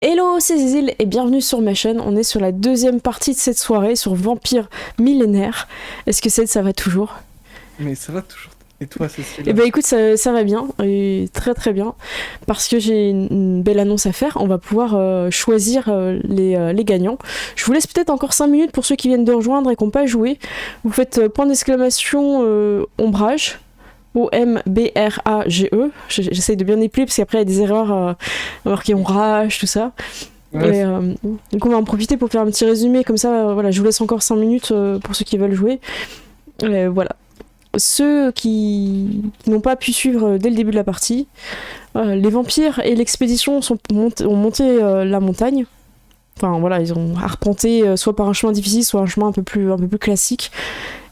Hello, c'est Zizil et bienvenue sur ma chaîne. On est sur la deuxième partie de cette soirée sur Vampire Millénaire. Est-ce que ça va toujours? Mais ça va toujours. Et toi, Eh Cécile? ben écoute, ça va bien, et très très bien, parce que j'ai une belle annonce à faire. On va pouvoir choisir les gagnants. Je vous laisse peut-être encore 5 minutes pour ceux qui viennent de rejoindre et qui n'ont pas joué. Vous faites point d'exclamation ombrage. O-M-B-R-A-G-E. J'essaye de bien épeler parce qu'après il y a des erreurs marquées ombrage, tout ça. Ouais, Et, donc on va en profiter pour faire un petit résumé, comme ça voilà, je vous laisse encore 5 minutes pour ceux qui veulent jouer. Voilà. Ceux qui n'ont pas pu suivre dès le début de la partie, les vampires et l'expédition ont monté la montagne. Enfin voilà, ils ont arpenté soit par un chemin difficile, soit un chemin un peu plus classique.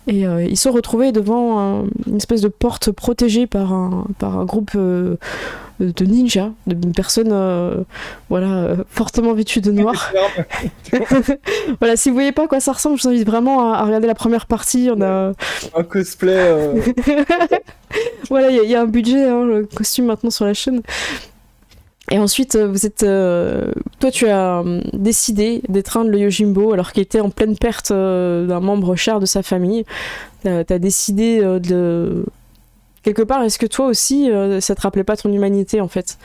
Et ils se sont retrouvés devant une espèce de porte protégée par un groupe de ninjas, de personnes fortement vêtues de noir. Voilà, si vous voyez pas à quoi ça ressemble, je vous invite vraiment à regarder la première partie. On a un cosplay. voilà, il y a un budget, hein, le costume maintenant sur la chaîne. Et ensuite, toi, tu as décidé d'étreindre le Yojimbo alors qu'il était en pleine perte d'un membre cher de sa famille. T'as décidé de... Quelque part, est-ce que toi aussi, ça te rappelait pas ton humanité, en fait?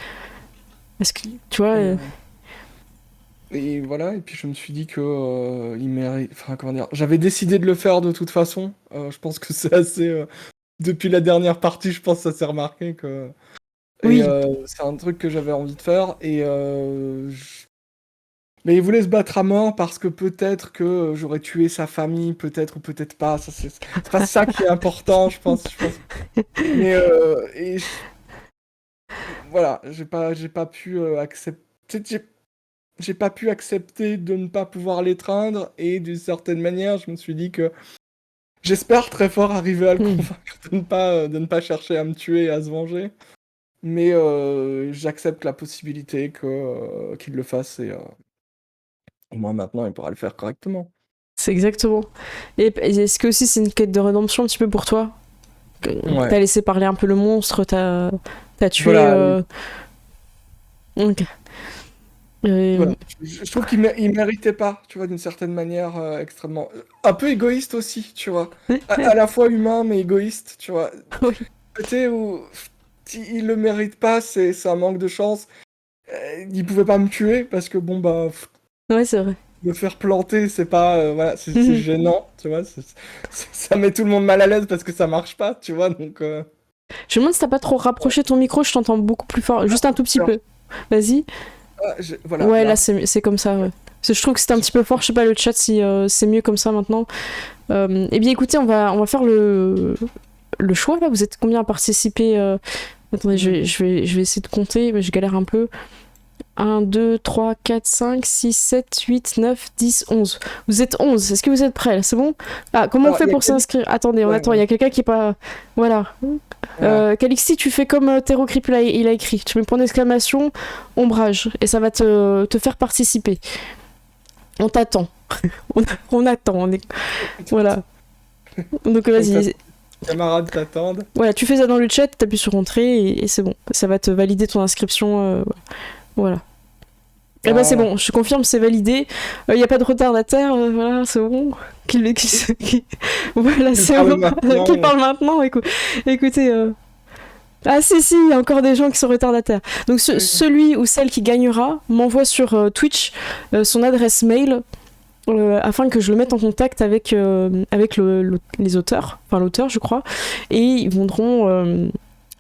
Est-ce que, tu vois... Et voilà, et puis je me suis dit que il mérite. Enfin, comment dire. J'avais décidé de le faire de toute façon. Je pense que c'est assez. Depuis la dernière partie, je pense que ça s'est remarqué que. Et Oui. c'est un truc que j'avais envie de faire. Et mais il voulait se battre à mort parce que peut-être que j'aurais tué sa famille, peut-être ou peut-être pas. Ça, c'est pas ça qui est important, je pense. Mais voilà, j'ai pas pu accepter. J'ai pas pu accepter de ne pas pouvoir l'étreindre et d'une certaine manière, je me suis dit que j'espère très fort arriver à le Hmm. convaincre de ne pas chercher à me tuer et à se venger. Mais j'accepte la possibilité qu'il le fasse et au moins maintenant il pourra le faire correctement. C'est exactement. Et est-ce que aussi c'est une quête de rédemption un petit peu pour toi? Ouais, T'as laissé parler un peu le monstre, t'as tué... voilà, Ok. voilà. Je trouve qu'il méritait pas, tu vois, d'une certaine manière extrêmement. Un peu égoïste aussi, tu vois. À la fois humain mais égoïste, tu vois. Oui. Côté où il le mérite pas, c'est un manque de chance. Il pouvait pas me tuer parce que bon bah Ouais, c'est vrai. me faire planter c'est pas voilà c'est gênant tu vois ça met tout le monde mal à l'aise parce que ça marche pas tu vois donc Je me demande si t'as pas trop rapproché ton micro, je t'entends beaucoup plus fort. Juste un tout petit alors, peu. Vas-y. voilà Ouais, là là c'est comme ça, ouais. Parce que je trouve que c'était un petit peu fort, je sais pas le chat si c'est mieux comme ça maintenant. Eh bien écoutez, on va faire le choix là. Vous êtes combien à participer Attendez, je vais essayer de compter, mais je galère un peu. 1, 2, 3, 4, 5, 6, 7, 8, 9, 10, 11. Vous êtes 11, est-ce que vous êtes prêts là? C'est bon? Ah, comment on alors fait il y a pour s'inscrire? Attendez, on ouais, attend, il y a quelqu'un qui est pas... Voilà. voilà. Calixti, tu fais comme Terrocrip il a écrit. Tu mets point d'exclamation, ombrage, et ça va te faire participer. On t'attend. on attend. Voilà. Donc Donc vas-y. tes camarades t'attendent. Voilà, tu fais ça dans le chat, t'appuies sur entrée et c'est bon. Ça va te valider ton inscription. Voilà. Eh ben c'est Voilà. bon, je confirme, c'est validé. Il n'y a pas de retardataire, voilà, c'est bon. Voilà, Tu c'est parles bon. maintenant Qui parle maintenant Écoutez. Ah si, il y a encore des gens qui sont retardataires. Donc celui ou celle qui gagnera m'envoie sur Twitch son adresse mail afin que je le mette en contact avec les auteurs, enfin l'auteur je crois, et ils voudront...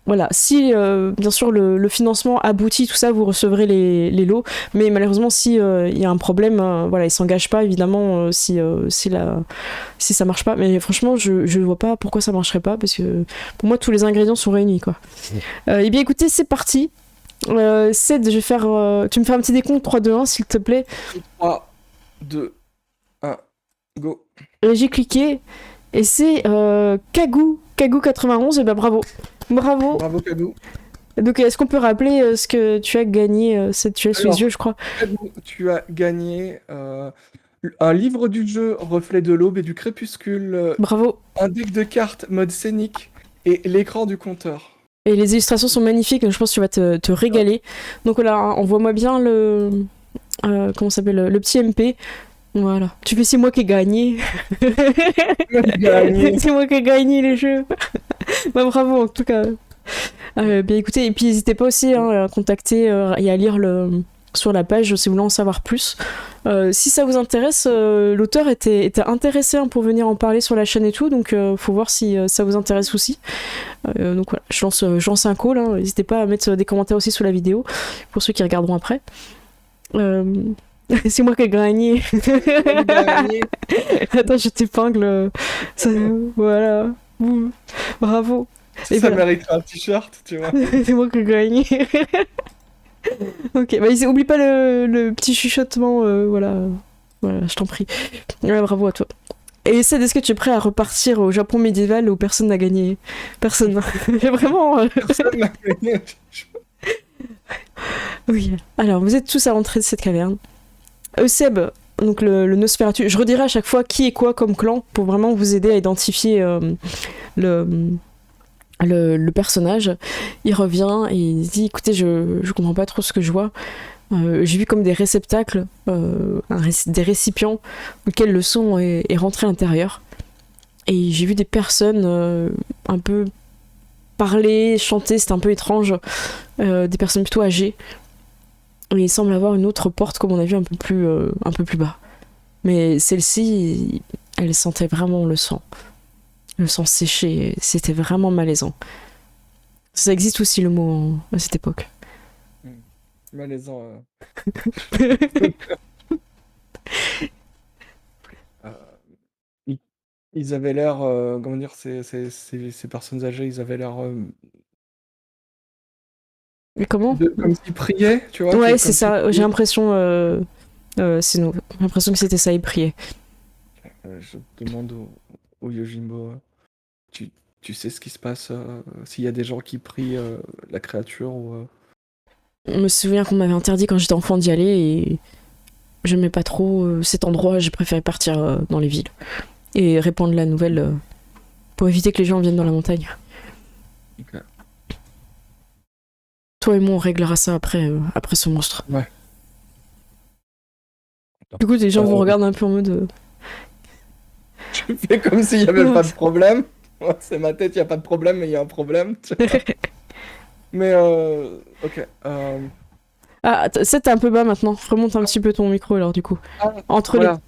voilà, si bien sûr le financement aboutit, tout ça, vous recevrez les lots, mais malheureusement si il y a un problème, voilà, ils s'engagent pas évidemment si ça marche pas. Mais franchement, je vois pas pourquoi ça marcherait pas parce que pour moi tous les ingrédients sont réunis quoi. Et bien écoutez, c'est parti. Ced, je vais faire, tu me fais un petit décompte 3, 2, 1 s'il te plaît. 3 2 1 go. J'ai cliqué et c'est Kagou 91. Et ben bravo, bravo. Bravo Kadou. Donc est-ce qu'on peut rappeler ce que tu as gagné, tu as sous les Alors yeux je crois. Kadou, tu as gagné un livre du jeu Reflet de l'aube et du crépuscule, Bravo. un deck de cartes mode scénique et l'écran du compteur. Et les illustrations sont magnifiques, donc je pense que tu vas te régaler. Donc voilà, envoie-moi bien comment ça s'appelle, le petit MP. Voilà. Tu fais c'est moi qui ai gagné. C'est moi qui ai gagné les jeux. Bah, bravo en tout cas. Bien écoutez, et puis n'hésitez pas aussi à contacter et à lire sur la page si vous voulez en savoir plus. Si ça vous intéresse, l'auteur était intéressé pour venir en parler sur la chaîne et tout, donc faut voir si ça vous intéresse aussi. Donc voilà, je lance un call, n'hésitez pas à mettre des commentaires aussi sous la vidéo pour ceux qui regarderont après. C'est moi qui ai gagné. Attends, je t'épingle. Voilà. Bravo. Ça mérite un t-shirt, tu vois. C'est moi qui ai gagné. Ok, bah oublie pas le petit chuchotement, voilà, je t'en prie. Ouais, bravo à toi. Et Ced, est-ce que tu es prêt à repartir au Japon médiéval où personne n'a gagné? Personne. Vraiment. Personne n'a gagné. Oui. Alors, vous êtes tous à l'entrée de cette caverne. Seb, donc le Nosferatu, je redirai à chaque fois qui est quoi comme clan pour vraiment vous aider à identifier le personnage. Il revient et il dit écoutez, je comprends pas trop ce que je vois. J'ai vu comme des réceptacles, des récipients auxquels le son est rentré à l'intérieur. Et j'ai vu des personnes un peu parler, chanter, c'était un peu étrange. Des personnes plutôt âgées. Et il semble avoir une autre porte, comme on a vu, un peu plus bas. Mais celle-ci, elle sentait vraiment le sang. Le sang séché, c'était vraiment malaisant. Ça existe aussi le mot à cette époque. Malaisant. Ils avaient l'air, comment dire, ces personnes âgées, ils avaient l'air Mais comment? comme s'ils priaient, tu vois. Ouais, c'est ça. J'ai l'impression, j'ai l'impression que c'était ça, ils priaient. Je demande au Yojimbo, tu sais ce qui se passe s'il y a des gens qui prient la créature ou. Je me souviens qu'on m'avait interdit quand j'étais enfant d'y aller et j'aimais pas trop cet endroit, j'ai préféré partir dans les villes et répandre la nouvelle pour éviter que les gens viennent dans la montagne. Ok. Toi et moi on réglera ça après ce monstre. Ouais. Du coup les gens vous regardent un peu en mode... Je fais comme s'il n'y avait pas de problème. C'est ma tête, il n'y a pas de problème, mais il y a un problème. Mais ok. Ah, c'est un peu bas maintenant. Remonte un petit peu ton micro alors du coup. Entre voilà.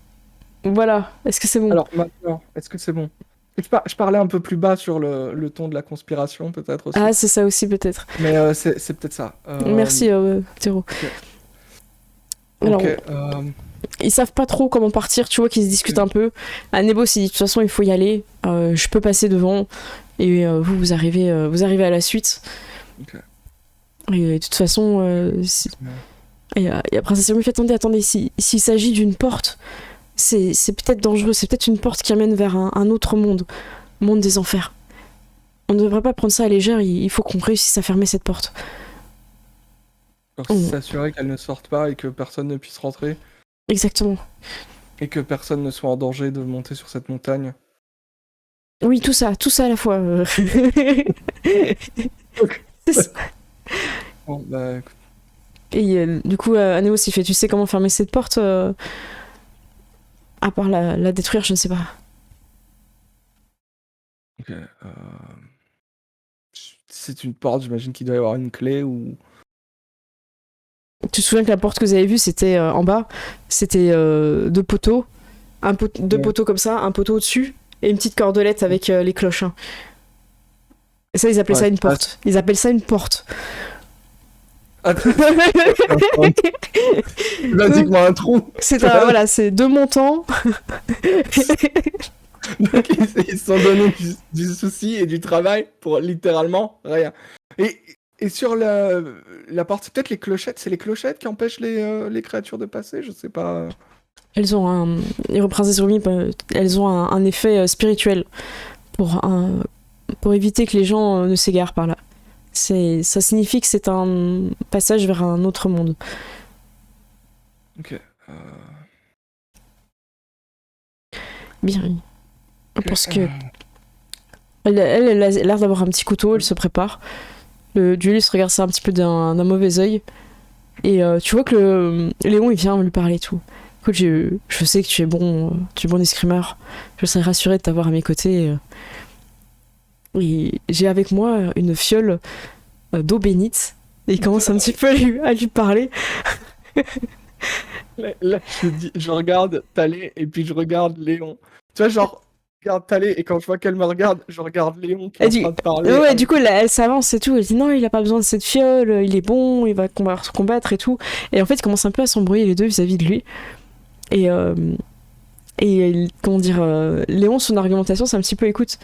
Voilà. Est-ce que c'est bon? Alors maintenant, est-ce que c'est bon? Je parlais un peu plus bas sur le ton de la conspiration peut-être aussi. Ah c'est ça aussi peut-être. Mais c'est peut-être ça. Merci Théro. Okay. Alors, okay, ils savent pas trop comment partir, tu vois qu'ils se discutent un peu. Nebo s'est dit de toute façon il faut y aller, je peux passer devant et vous arrivez à la suite. Okay. Et de toute façon et Princesse Yumi fait attendez, s'il s'agit d'une porte, c'est peut-être dangereux, c'est peut-être une porte qui amène vers un autre monde des enfers. On ne devrait pas prendre ça à légère, il faut qu'on réussisse à fermer cette porte. S'assurer qu'elle ne sorte pas et que personne ne puisse rentrer. Exactement. Et que personne ne soit en danger de monter sur cette montagne. Oui, tout ça à la fois. C'est ça. Bon, bah, écoute. Et du coup, Anéos il fait tu sais comment fermer cette porte à part la détruire, je ne sais pas. Ok. C'est une porte, j'imagine qu'il doit y avoir une clé ou. Tu te souviens que la porte que vous avez vue, c'était en bas, c'était deux poteaux, deux poteaux comme ça, un poteau au-dessus, et une petite cordelette avec les cloches. Hein. Et ça, ils appelaient ça une porte. Ils appellent ça une porte. Basiquement un trou. C'est voilà, c'est deux montants. Donc ils se sont donné du souci et du travail pour littéralement rien. Et sur la porte, c'est peut-être les clochettes. C'est les clochettes qui empêchent les créatures de passer, je sais pas. Elles ont les princesses Rumi, elles ont un effet spirituel pour éviter que les gens ne s'égarent par là. Ça signifie que c'est un passage vers un autre monde. Ok. Bien. Je pense que elle a l'air d'avoir un petit couteau, elle se prépare. Julius regarde ça un petit peu d'un mauvais œil. Et tu vois que Léon il vient lui parler et tout. Écoute, je sais que tu es bon escrimeur. Je serais rassurée de t'avoir à mes côtés. Et j'ai avec moi une fiole d'eau bénite. Et il commence un petit peu à lui parler. Là, je regarde Thalé et puis je regarde Léon. Tu vois, genre, je regarde Thalé et quand je vois qu'elle me regarde, je regarde Léon qui est en train de parler. Ouais, du coup, elle s'avance et tout. Elle dit non, il a pas besoin de cette fiole, il est bon, il va se combattre et tout. Et en fait, ils commencent un peu à s'embrouiller les deux vis-à-vis de lui. Et comment dire, Léon, son argumentation, c'est un petit peu écoute,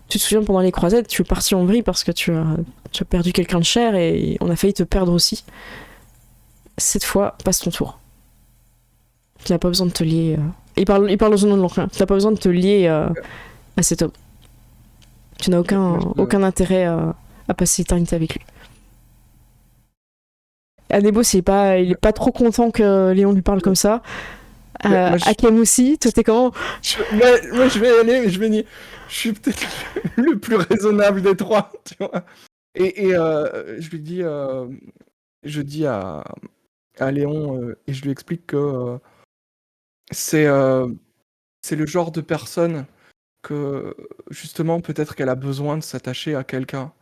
tu te souviens pendant les croisades, tu es parti en vrille parce que tu as perdu quelqu'un de cher et on a failli te perdre aussi. Cette fois, passe ton tour. Tu n'as pas besoin de te lier. Il parle dans son nom de l'enclin. Tu n'as pas besoin de te lier à cet homme. Tu n'as aucun intérêt à passer l'éternité avec lui. Anebo, il est pas trop content que Léon lui parle comme ça. Hakem aussi, toi t'es comment? Moi je vais y aller, mais je vais dire, je suis peut-être le plus raisonnable des trois, tu vois. Et je lui dis, je dis à Léon, et je lui explique que c'est le genre de personne que justement peut-être qu'elle a besoin de s'attacher à quelqu'un.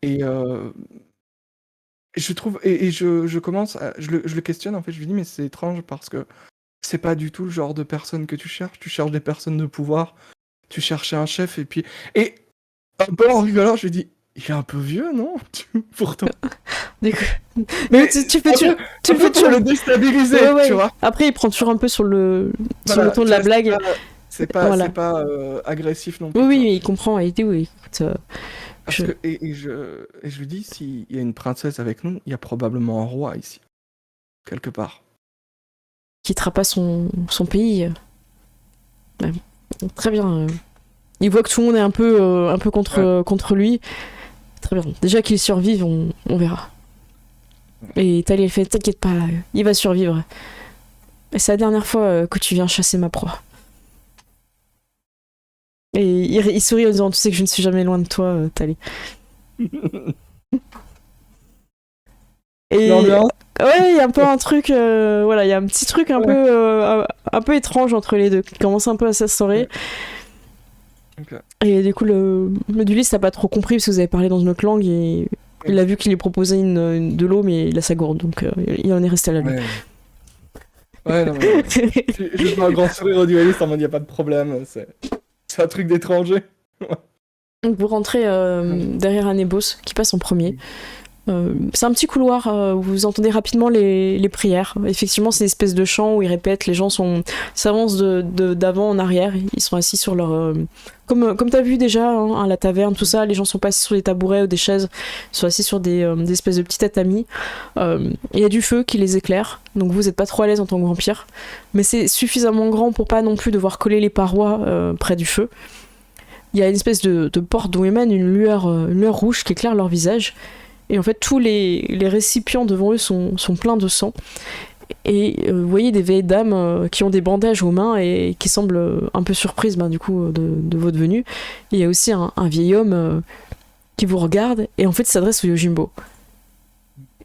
Et je trouve, et je commence, je le questionne en fait, je lui dis mais c'est étrange parce que c'est pas du tout le genre de personne que tu cherches des personnes de pouvoir, tu cherchais un chef et un peu en rigolant, je lui dis il est un peu vieux, non? Pourtant. Mais tu fais toujours le déstabiliser, ouais. tu vois. Après, il prend toujours un peu sur le ton de la blague. C'est pas agressif non plus. Oui, il comprend. Il dit oui, écoute. Et je lui dis s'il y a une princesse avec nous, il y a probablement un roi ici, quelque part. Quittera pas son pays. Ouais. Très bien. Il voit que tout le monde est un peu contre lui. Très bien. Déjà qu'il survive, on verra. Et Thalé fait t'inquiète pas, il va survivre. Et c'est la dernière fois que tu viens chasser ma proie. Et il sourit en disant tu sais que je ne suis jamais loin de toi, Thalé. Et ouais, il y a un peu un truc, voilà, il y a un petit truc un peu étrange entre les deux qui commence un peu à s'instaurer. Okay. Et du coup, le dueliste n'a pas trop compris parce que vous avez parlé dans une autre langue et il a vu qu'il lui proposait de l'eau, mais il a sa gourde, donc il en est resté à la lui. Ouais, non, mais je fais un grand sourire au dueliste en mode y a pas de problème, c'est un truc d'étranger. Donc vous rentrez derrière Anébos qui passe en premier. C'est un petit couloir où vous entendez rapidement les prières. Effectivement, c'est une espèce de chant où ils répètent, les gens s'avancent d'avant en arrière, ils sont assis sur leur... Comme t'as vu déjà, hein, à la taverne, tout ça, les gens sont pas assis sur des tabourets ou des chaises, ils sont assis sur des espèces de petits tatamis. Il y a du feu qui les éclaire, donc vous êtes pas trop à l'aise en tant que vampire, mais c'est suffisamment grand pour pas non plus devoir coller les parois près du feu. Il y a une espèce de porte d'où émane une lueur rouge qui éclaire leur visage. Et en fait, tous les récipients devant eux sont pleins de sang. Et vous voyez des vieilles dames qui ont des bandages aux mains et qui semblent un peu surprises du coup, de votre venue. Et il y a aussi un vieil homme qui vous regarde et en fait s'adresse au Yojimbo.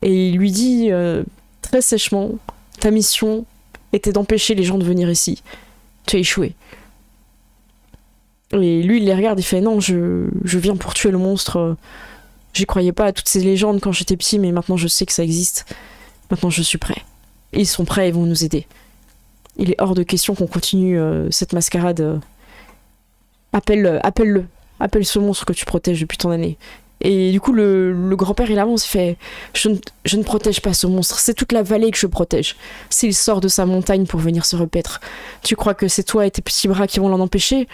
Et il lui dit très sèchement, ta mission était d'empêcher les gens de venir ici. Tu as échoué. Et lui, il les regarde, il fait non, je viens pour tuer le monstre. J'y croyais pas à toutes ces légendes quand j'étais petit, mais maintenant je sais que ça existe. Maintenant je suis prêt. Ils sont prêts et vont nous aider. Il est hors de question qu'on continue cette mascarade. Appelle-le. Appelle ce monstre que tu protèges depuis tant d'années. Et du coup, le grand-père, il avance, il fait je ne protège pas ce monstre, c'est toute la vallée que je protège. S'il sort de sa montagne pour venir se repaître, tu crois que c'est toi et tes petits bras qui vont l'en empêcher?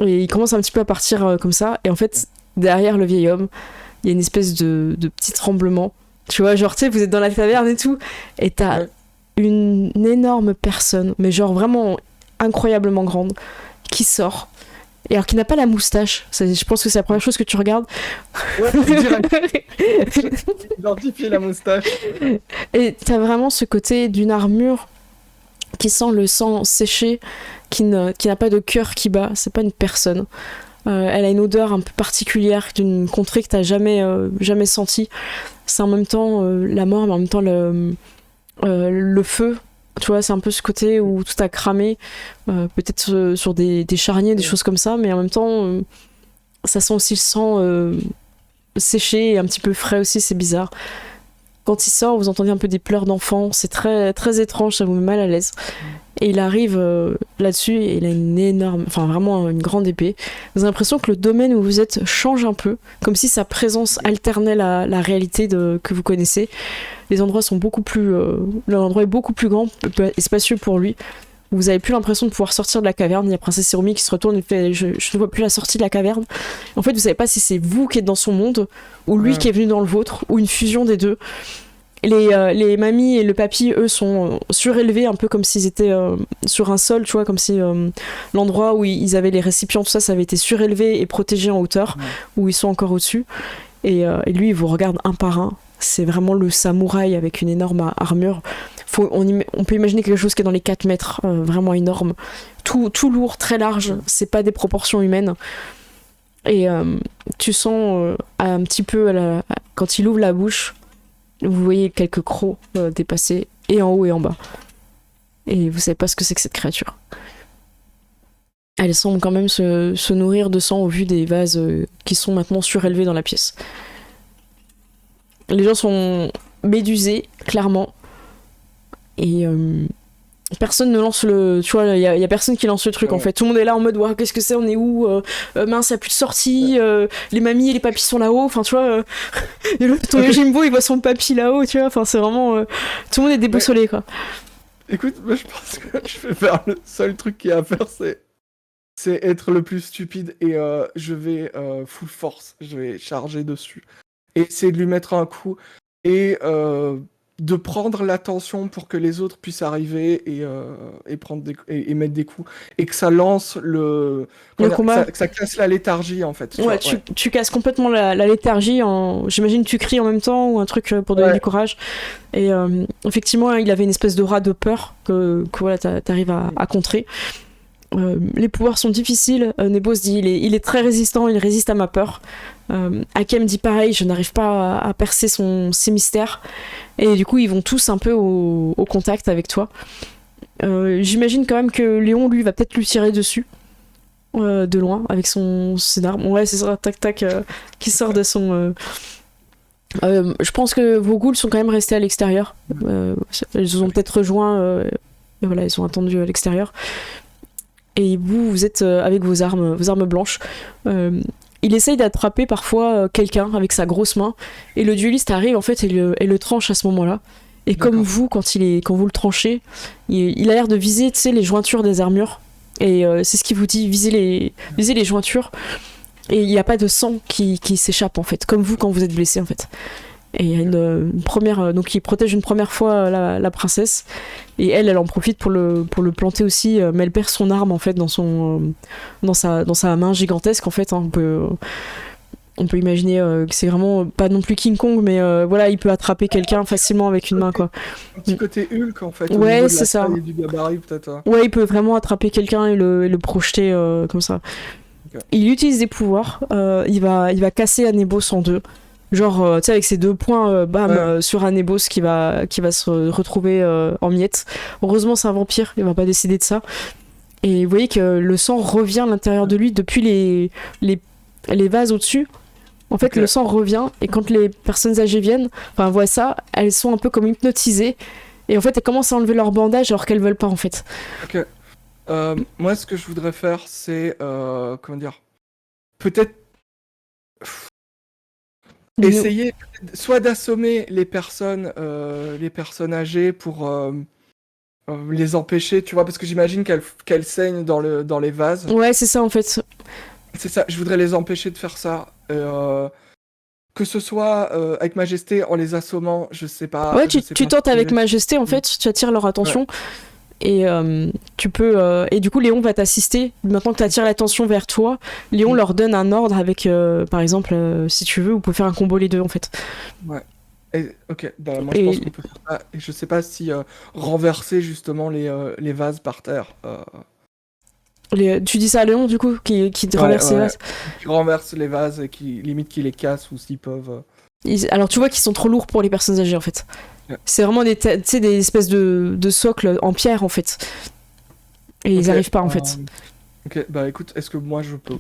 Et il commence un petit peu à partir comme ça, et en fait... Derrière le vieil homme, il y a une espèce de petit tremblement. Tu vois, genre, tu sais, vous êtes dans la taverne et tout, et t'as une énorme personne, mais genre vraiment incroyablement grande, qui sort. Et alors, qui n'a pas la moustache. Je pense que c'est la première chose que tu regardes. Ouais, j'ai identifié la moustache. Et t'as vraiment ce côté d'une armure qui sent le sang séché, qui n'a pas de cœur qui bat. C'est pas une personne. Elle a une odeur un peu particulière d'une contrée que t'as jamais sentie. C'est en même temps la mort, mais en même temps le feu. Tu vois, c'est un peu ce côté où tout a cramé, peut-être sur des charniers, des choses comme ça, mais en même temps, ça sent aussi le sang séché et un petit peu frais aussi, c'est bizarre. Quand il sort, vous entendez un peu des pleurs d'enfants, c'est très, très étrange, ça vous met mal à l'aise. Et il arrive là-dessus et il a une énorme, enfin vraiment une grande épée. Vous avez l'impression que le domaine où vous êtes change un peu, comme si sa présence alternait la réalité que vous connaissez. Les endroits sont beaucoup plus, l'endroit est beaucoup plus grand et spacieux pour lui. Vous avez plus l'impression de pouvoir sortir de la caverne. Il y a Princesse Hirumi qui se retourne et fait je ne vois plus la sortie de la caverne. En fait, vous savez pas si c'est vous qui êtes dans son monde ou lui qui est venu dans le vôtre ou une fusion des deux. Les mamies et le papy, eux, sont surélevés, un peu comme s'ils étaient sur un sol, tu vois, comme si l'endroit où ils avaient les récipients, tout ça, ça avait été surélevé et protégé en hauteur, où ils sont encore au-dessus. Et lui, il vous regarde un par un. C'est vraiment le samouraï avec une énorme armure. On peut imaginer quelque chose qui est dans les 4 mètres, vraiment énorme. Tout lourd, très large, c'est pas des proportions humaines. Et tu sens un petit peu, quand il ouvre la bouche, vous voyez quelques crocs dépasser, et en haut et en bas. Et vous savez pas ce que c'est que cette créature. Elle semble quand même se nourrir de sang au vu des vases qui sont maintenant surélevés dans la pièce. Les gens sont médusés, clairement. Et personne ne lance le... Tu vois, il y a personne qui lance le truc, en fait. Tout le monde est là en mode, wow, qu'est-ce que c'est, on est où mince, il n'y a plus de sortie, les mamies et les papys sont là-haut, enfin, tu vois... ton Yojimbo, il voit son papy là-haut, tu vois, enfin, c'est vraiment... tout le monde est déboussolé, quoi. Écoute, moi, je pense que je vais faire le seul truc qu'il y a à faire, c'est être le plus stupide, et je vais full force, je vais charger dessus, et essayer de lui mettre un coup, et... de prendre l'attention pour que les autres puissent arriver et prendre et mettre des coups, et que ça lance le combat, que ça casse la léthargie, en fait. Ouais, tu casses complètement la léthargie. J'imagine que tu cries en même temps ou un truc pour donner du courage. Et effectivement, il avait une espèce d'aura de peur que voilà, t'arrives à contrer. Les pouvoirs sont difficiles. Nebo se dit il est très résistant, il résiste à ma peur. Hakem dit pareil, je n'arrive pas à percer ses mystères. Et du coup, ils vont tous un peu au contact avec toi. J'imagine quand même que Léon, lui, va peut-être lui tirer dessus. De loin, avec son arme. Ouais, c'est ça, tac-tac, qui sort de son... je pense que vos ghouls sont quand même restés à l'extérieur. Ils vous ont peut-être rejoints. Et voilà, ils sont attendus à l'extérieur. Et vous êtes avec vos armes blanches. Il essaye d'attraper parfois quelqu'un avec sa grosse main, et le dueliste arrive en fait et le tranche à ce moment-là. Et comme vous, quand vous le tranchez, il a l'air de viser, tu sais, les jointures des armures. Et c'est ce qu'il vous dit, visez les jointures. Et il n'y a pas de sang qui s'échappe en fait, comme vous quand vous êtes blessé en fait. Et il y a une première, donc il protège une première fois la princesse, et elle en profite pour le planter aussi, mais elle perd son arme en fait dans sa main gigantesque en fait. Hein, on peut imaginer que c'est vraiment pas non plus King Kong, mais voilà, il peut attraper quelqu'un facilement avec une main quoi. Un petit côté Hulk en fait. Ouais, c'est ça. Du gabarit, peut-être, hein. Ouais, il peut vraiment attraper quelqu'un et le projeter comme ça. Okay. Il utilise des pouvoirs. Il va casser Anébos en deux. Genre, tu sais, avec ses 2 points, sur Anébos qui va se retrouver en miettes. Heureusement, c'est un vampire, il va pas décider de ça. Et vous voyez que le sang revient à l'intérieur de lui depuis les vases au-dessus. En fait, le sang revient, et quand les personnes âgées viennent, enfin, voient ça, elles sont un peu comme hypnotisées. Et en fait, elles commencent à enlever leur bandage alors qu'elles veulent pas, en fait. Ok. Moi, ce que je voudrais faire, c'est... comment dire ? Peut-être... essayer soit d'assommer les personnes âgées pour les empêcher, tu vois, parce que j'imagine qu'elles saignent dans les vases. Ouais, c'est ça en fait. C'est ça, je voudrais les empêcher de faire ça. Que ce soit avec Majesté en les assommant, je sais pas. Ouais, tu tentes avec Majesté en fait, tu attires leur attention. Ouais. Et tu peux et du coup Léon va t'assister. Maintenant que tu attires l'attention vers toi, Léon leur donne un ordre avec par exemple si tu veux, vous pouvez faire un combo les deux en fait. Ouais. Ok, bah moi je pense qu'on peut faire ça. Et je sais pas si renverser justement les vases par terre. Tu dis ça à Léon, du coup, qui te renverse les vases. Qui renverse les vases et qui limite qui les casse ou s'ils peuvent. Alors tu vois qu'ils sont trop lourds pour les personnes âgées en fait. Ouais. C'est vraiment des espèces de socles en pierre en fait. Et ils arrivent pas en fait. Ok, bah écoute, est-ce que moi je peux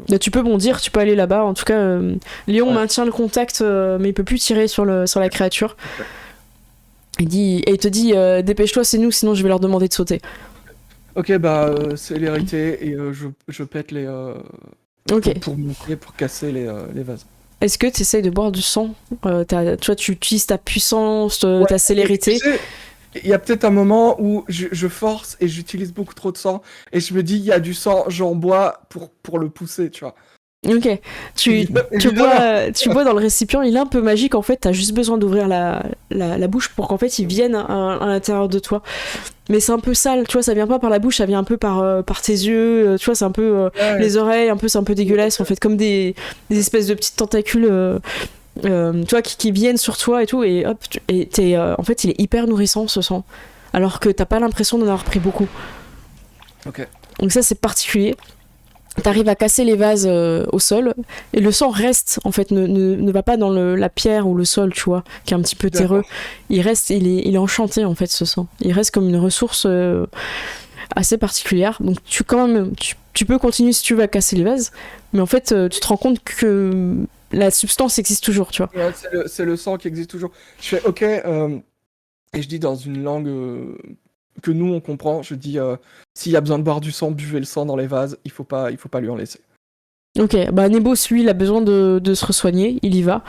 Là, tu peux bondir, tu peux aller là-bas. En tout cas, Léon maintient le contact, mais il peut plus tirer sur la créature. Okay. Il te dit dépêche-toi, c'est nous, sinon je vais leur demander de sauter. Ok, bah célérité et je pète les. Ok. Pour monter, pour casser les vases. Est-ce que tu essayes de boire du sang tu utilises ta puissance, ta célérité. Tu sais, il y a peut-être un moment où je force et j'utilise beaucoup trop de sang et je me dis il y a du sang, j'en bois pour le pousser, tu vois. Ok, tu bois dans le récipient, il est un peu magique en fait, t'as juste besoin d'ouvrir la bouche pour qu'en fait il vienne à l'intérieur de toi. Mais c'est un peu sale, tu vois, ça vient pas par la bouche, ça vient un peu par tes yeux, tu vois, c'est un peu les oreilles, c'est un peu dégueulasse en fait, comme des espèces de petites tentacules, tu vois, qui viennent sur toi et tout, et hop, en fait il est hyper nourrissant ce sang, alors que t'as pas l'impression d'en avoir pris beaucoup. Ok. Donc ça c'est particulier. T'arrives à casser les vases au sol et le sang reste en fait, ne va pas dans la pierre ou le sol, tu vois, qui est un petit peu terreux. Il est enchanté en fait, ce sang. Il reste comme une ressource assez particulière. Donc tu peux continuer si tu veux à casser les vases, mais en fait tu te rends compte que la substance existe toujours, tu vois. Ouais, c'est le sang qui existe toujours. Je fais ok et je dis dans une langue que nous on comprend, je dis s'il y a besoin de boire du sang, buvez le sang dans les vases, il faut pas lui en laisser. Ok, bah Nebos lui il a besoin de se resoigner, il y va.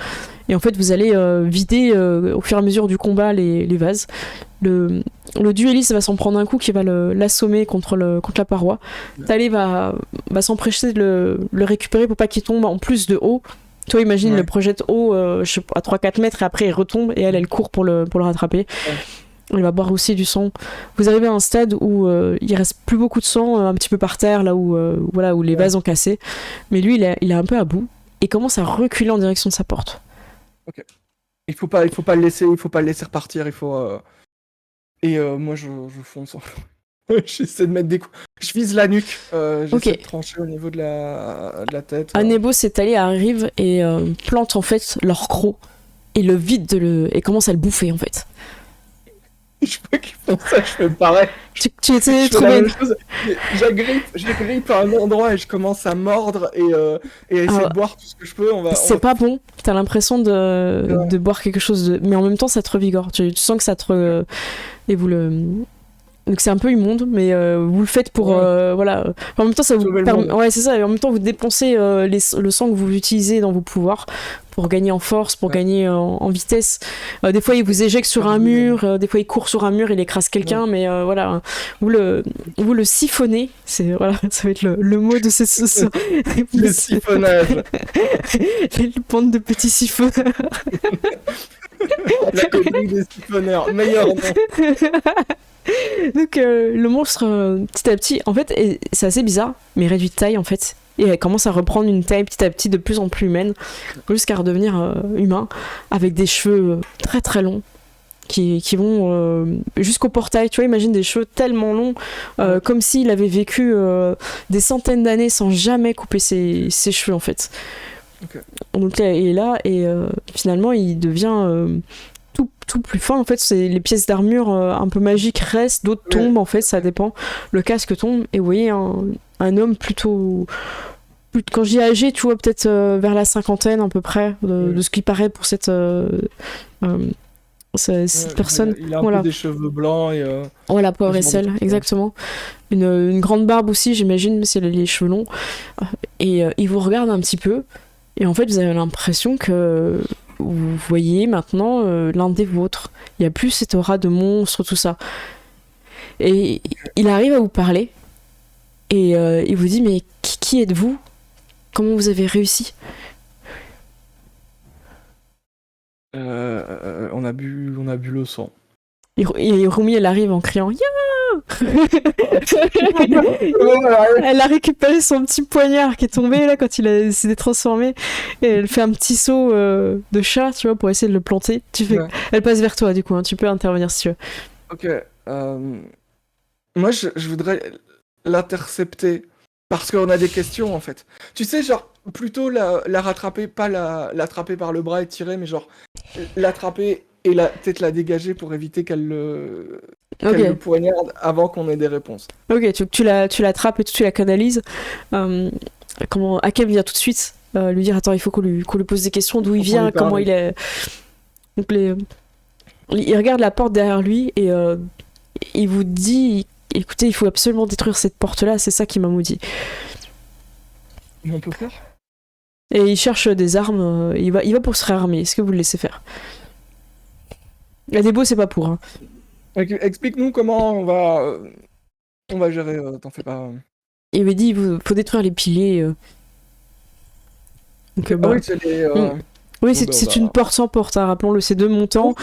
Et en fait vous allez vider au fur et à mesure du combat les vases. Le dueliste va s'en prendre un coup qui va l'assommer contre la paroi. Thalé va s'empresser de le récupérer pour pas qu'il tombe en plus de haut. Toi imagine le projette haut à 3-4 mètres et après il retombe et elle court pour le rattraper. Il va boire aussi du sang. Vous arrivez à un stade où il reste plus beaucoup de sang, un petit peu par terre, là où les vases ont cassé. Mais lui, il est un peu à bout et commence à reculer en direction de sa porte. Ok. Il faut pas le laisser repartir. Il faut. Et moi, je fonce. J'essaie de mettre des coups. Je vise la nuque. J'essaie de trancher au niveau de la tête. Nebos et Thalé arrivent et plantent en fait leur croc et le vide et commencent à le bouffer en fait. Je vois qu'ils font ça, je fais pareil. Tu étais trop bien. J'agrippe à un endroit et je commence à mordre et à essayer de boire tout ce que je peux. C'est pas bon, t'as l'impression de boire quelque chose mais en même temps ça te revigore. Tu sens que ça te et vous le. Donc c'est un peu immonde, mais vous le faites pour voilà. En même temps, ça vous permet. Ouais, c'est ça. Et en même temps, vous dépensez le sang que vous utilisez dans vos pouvoirs pour gagner en force, pour gagner en vitesse. Des fois, il vous éjecte sur un mur. Des fois, il court sur un mur, il écrase quelqu'un. Mais voilà, vous le siphonnez. Ça va être le mot de cette sauce. Le siphonnage. Les bandes de petits siphonneurs. La coquille des siphonneurs, meilleur nom. Donc le monstre petit à petit, en fait, c'est assez bizarre, mais réduit de taille en fait, et elle commence à reprendre une taille petit à petit de plus en plus humaine, jusqu'à redevenir humain, avec des cheveux très très longs qui vont jusqu'au portail. Tu vois, imagine des cheveux tellement longs, comme s'il avait vécu des centaines d'années sans jamais couper ses cheveux en fait. Okay. Donc il est là et finalement il devient tout plus fin en fait. C'est les pièces d'armure un peu magiques restent, d'autres tombent en fait, ça dépend. Le casque tombe et vous voyez un homme plutôt quand je dis âgé, tu vois, peut-être vers la cinquantaine à peu près de ce qui paraît pour cette personne. Il a un peu des cheveux blancs et voilà, Power et Sel, exactement. Une grande barbe aussi, j'imagine, mais c'est les cheveux longs. Et il vous regarde un petit peu et en fait vous avez l'impression que vous voyez maintenant l'un des vôtres. Il n'y a plus cette aura de monstre, tout ça. Et il arrive à vous parler et il vous dit mais qui êtes-vous ? Comment vous avez réussi ? On a bu le sang. Et Rumi, elle arrive en criant Ya ! Elle a récupéré son petit poignard qui est tombé là quand il s'est transformé et elle fait un petit saut de chat, tu vois, pour essayer de le planter. Elle passe vers toi du coup, hein, tu peux intervenir si tu veux. Ok. Moi je voudrais l'intercepter parce qu'on a des questions en fait. Tu sais, genre, plutôt la rattraper, pas l'attraper par le bras et tirer, mais genre, l'attraper et peut-être la dégager pour éviter qu'elle le poignarde avant qu'on ait des réponses. Ok, tu l'attrapes et tu la canalises. Hakem vient tout de suite lui dire attends, il faut qu'on lui pose des questions, d'où il vient, comment il est. Donc il regarde la porte derrière lui et il vous dit écoutez, il faut absolument détruire cette porte-là, c'est ça qui m'a maudit. On peut faire. Et il cherche des armes, il va pour se réarmer. Est-ce que vous le laissez faire? La débo, c'est pas pour. Hein. Explique-nous comment on va gérer, t'en fais pas. Il m'a dit il faut détruire les piliers. Donc, oui, c'est les. Oui, c'est une porte sans porte, hein, rappelons-le, c'est 2 montants.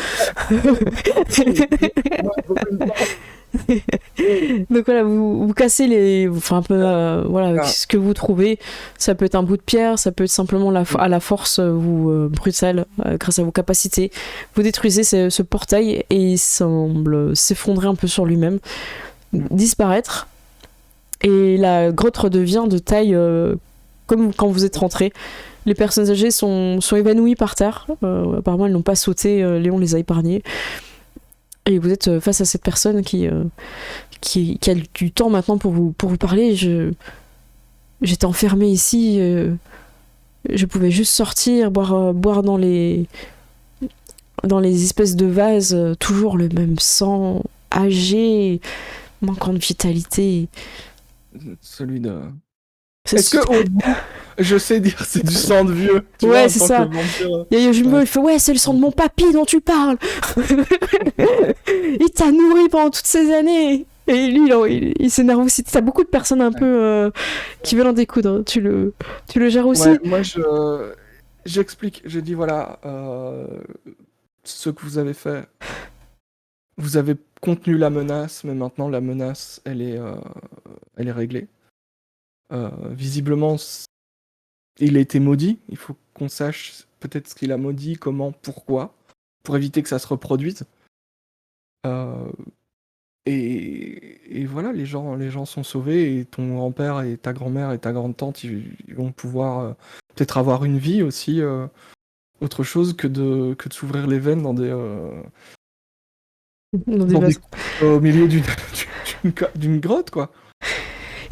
Donc voilà, vous cassez un peu, voilà, ce que vous trouvez. Ça peut être un bout de pierre, ça peut être simplement à la force, vous brutale, grâce à vos capacités. Vous détruisez ce portail et il semble s'effondrer un peu sur lui-même, disparaître. Et la grotte redevient de taille comme quand vous êtes rentré. Les personnes âgées sont évanouies par terre. Apparemment, elles n'ont pas sauté. Léon les a épargnées. Et vous êtes face à cette personne qui a du temps maintenant pour vous parler. J'étais enfermée ici. Je pouvais juste sortir, boire dans les espèces de vases. Toujours le même sang, âgé, manquant de vitalité. Celui de... Est-ce que je sais dire c'est du sang de vieux? Ouais, c'est ça. Il y a Jumbo, il fait ouais, c'est le sang de mon papy dont tu parles. Il t'a nourri pendant toutes ces années. Et lui, il s'énerve aussi. T'as beaucoup de personnes un peu qui veulent en découdre. Tu le gères aussi? Ouais, moi, j'explique. Je dis voilà, ce que vous avez fait. Vous avez contenu la menace, mais maintenant la menace, elle est réglée. Visiblement, il a été maudit. Il faut qu'on sache peut-être ce qu'il a maudit, comment, pourquoi, pour éviter que ça se reproduise. Et voilà, les gens sont sauvés et ton grand-père et ta grand-mère et ta grande-tante, ils vont pouvoir peut-être avoir une vie aussi, autre chose que de s'ouvrir les veines dans des au milieu d'une grotte, quoi.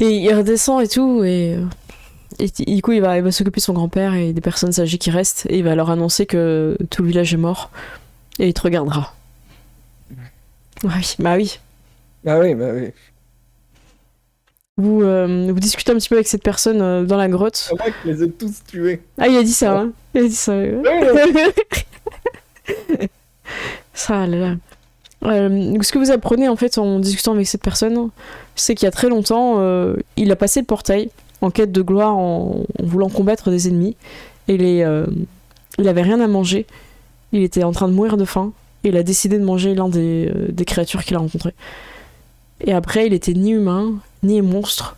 Et il redescend et tout, et du coup il va s'occuper de son grand-père et des personnes âgées qui restent, et il va leur annoncer que tout le village est mort, et il te regardera. Oui, bah oui. Bah oui. Vous discutez un petit peu avec cette personne dans la grotte. C'est vrai qu'ils les a tous tués. Ah, il a dit ça, hein. Il a dit ça. Ouais. Ça, là, là. Ce que vous apprenez en fait en discutant avec cette personne, c'est qu'il y a très longtemps, il a passé le portail en quête de gloire, en voulant combattre des ennemis. Et il avait rien à manger. Il était en train de mourir de faim. Et il a décidé de manger l'un des créatures qu'il a rencontrées. Et après, il était ni humain, ni monstre.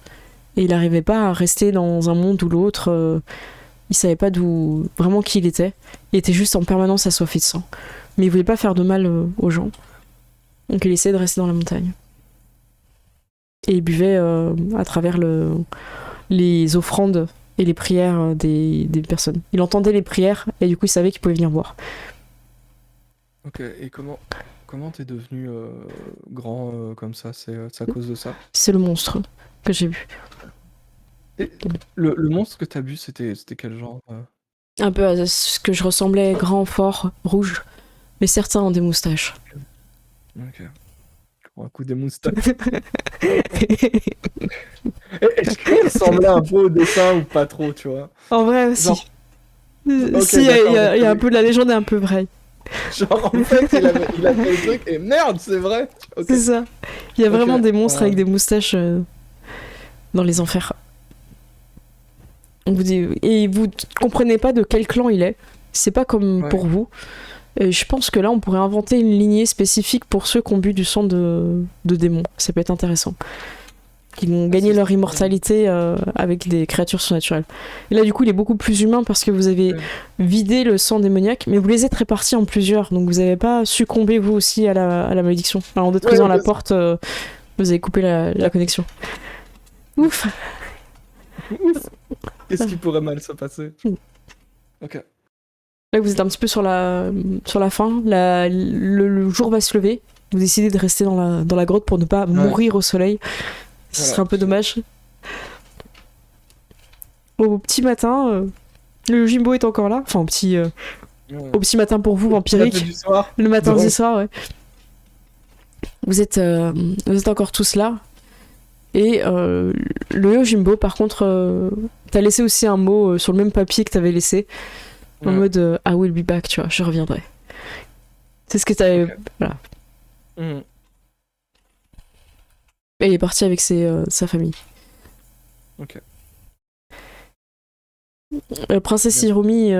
Et il n'arrivait pas à rester dans un monde ou l'autre. Il savait pas vraiment qui il était. Il était juste en permanence assoiffé de sang. Mais il voulait pas faire de mal aux gens. Donc il essayait de rester dans la montagne. Et il buvait à travers les offrandes et les prières des personnes. Il entendait les prières et du coup il savait qu'il pouvait venir boire. Ok, et comment t'es devenu grand comme ça? C'est à cause de ça? C'est le monstre que j'ai vu. Et le monstre que t'as vu, c'était quel genre? Un peu à ce que je ressemblais, grand, fort, rouge. Mais certains ont des moustaches. Ok. Un coup des moustaches. Est-ce qu'il ressemblait un peu au dessin ou pas trop, tu vois? En vrai aussi. Genre... Si, il y a un peu de la légende est un peu vraie. Genre en fait il a fait le truc et merde, c'est vrai. Okay. C'est ça. Il y a vraiment des monstres avec des moustaches dans les enfers. Et vous comprenez pas de quel clan il est. C'est pas comme pour vous. Et je pense que là on pourrait inventer une lignée spécifique pour ceux qui ont bu du sang de démons. Ça peut être intéressant. Qui vont gagner leur immortalité avec des créatures surnaturelles. Et là du coup il est beaucoup plus humain parce que vous avez vidé le sang démoniaque, mais vous les êtes répartis en plusieurs, donc vous n'avez pas succombé vous aussi à la malédiction. Alors en détruisant la porte, vous avez coupé la connexion. Ouf. Qu'est-ce qui pourrait mal se passer? Ok. Là, vous êtes un petit peu sur la fin. Le jour va se lever. Vous décidez de rester dans la grotte pour ne pas mourir au soleil. Ce serait un peu dommage. Au petit matin, le Jimbo est encore là. Enfin, au petit matin pour vous, vampirique. Le matin du soir, ouais. Vous êtes encore tous là. Et le Yojimbo, par contre, t'as laissé aussi un mot sur le même papier que t'avais laissé. En mode I will be back, tu vois, je reviendrai. C'est ce que t'avais. Okay. Voilà. Et il est parti avec sa famille. Ok. Princesse Hirumi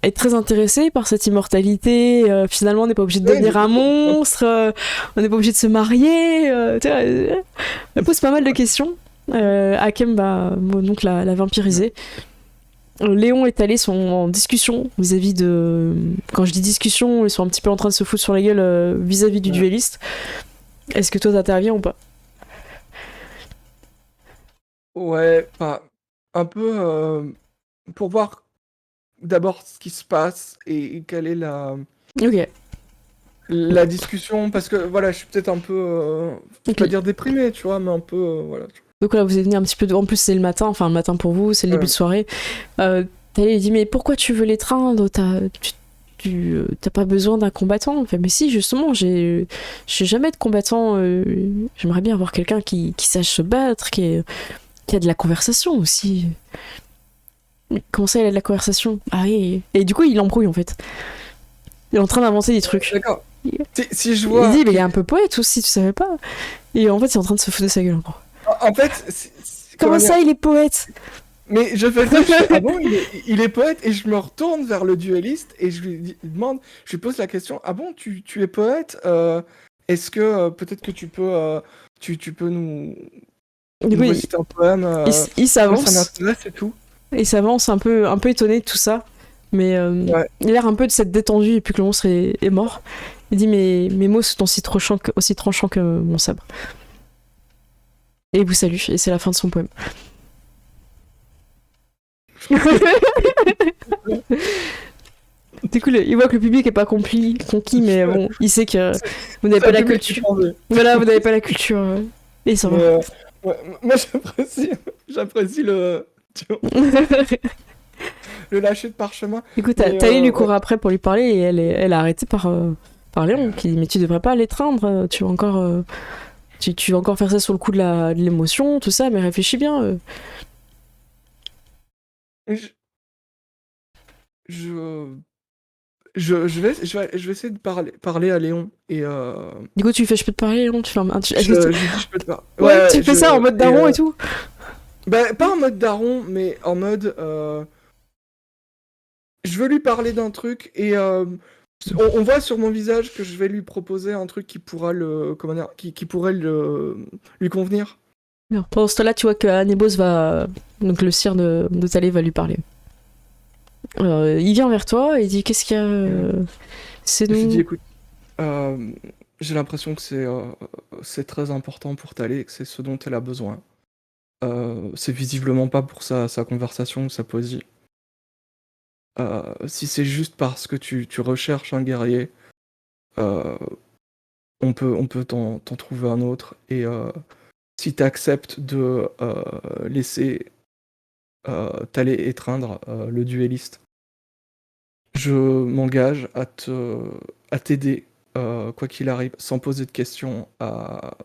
est très intéressée par cette immortalité. Finalement, on n'est pas obligé de devenir un monstre. On n'est pas obligé de se marier. Elle pose pas mal de questions. Hakem va donc la vampiriser. Léon et Talé sont en discussion vis-à-vis de... Quand je dis discussion, ils sont un petit peu en train de se foutre sur la gueule vis-à-vis du dueliste. Est-ce que toi t'interviens ou pas? Ouais, un peu pour voir d'abord ce qui se passe et quelle est la discussion, parce que voilà, je suis peut-être un peu, je vais pas dire déprimé, tu vois, mais un peu, voilà. Donc là, vous êtes venu un petit peu... En plus, c'est le matin pour vous, c'est le début de soirée. Talé dit, mais pourquoi tu veux l'étreindre? T'as pas besoin d'un combattant. Enfin, mais si, justement, j'ai jamais de combattant. J'aimerais bien avoir quelqu'un qui sache se battre, qui a de la conversation aussi. Comment ça, il a de la conversation? Ah oui. Et du coup, il embrouille en fait. Il est en train d'inventer des trucs. D'accord. Si je vois. Il dit, mais il est un peu poète aussi, tu savais pas? Et en fait, il est en train de se foutre de sa gueule encore. En fait, comment ça, il est poète? Mais je fais ah bon, il est poète, et je me retourne vers le dueliste et je lui pose la question, ah bon, tu es poète, est-ce que peut-être que tu peux nous réciter un poème, il s'avance. Ça m'intéresse et tout. Il s'avance un peu étonné de tout ça, mais il a l'air un peu de s'être détendu depuis que le monstre est mort. Il dit, mes mots sont aussi tranchants que mon sabre. Et il vous salue, et c'est la fin de son poème. C'est cool, il voit que le public est pas conquis, mais bon, il sait que vous n'avez pas la culture. Voilà, vous n'avez pas la culture. Et il s'en va. Moi j'apprécie le lâcher de parchemin. Écoute, Talé lui court après pour lui parler et elle a arrêté par Léon qui dit, mais tu devrais pas l'étreindre, tu vas encore faire ça sur le coup de l'émotion, tout ça, mais réfléchis bien. Je vais essayer de parler à Léon et Du coup, tu fais je peux te parler, Léon, tu fais je peux te parler. Ouais, tu fais ça en mode daron et tout. Bah, pas en mode daron, mais en mode je veux lui parler d'un truc et on voit sur mon visage que je vais lui proposer un truc qui pourra qui pourrait lui convenir. Pendant ce temps-là, tu vois que Anébos donc le sire de Talé va lui parler. Il vient vers toi et dit, qu'est-ce qu'il y a? C'est nous. Je lui dis, écoute, j'ai l'impression que c'est très important pour Talé et que c'est ce dont elle a besoin. C'est visiblement pas pour sa conversation ou sa poésie. Si c'est juste parce que tu recherches un guerrier, on peut t'en trouver un autre. Et si t'acceptes de laisser Talé étreindre le dueliste, je m'engage à t'aider, quoi qu'il arrive, sans poser de questions, à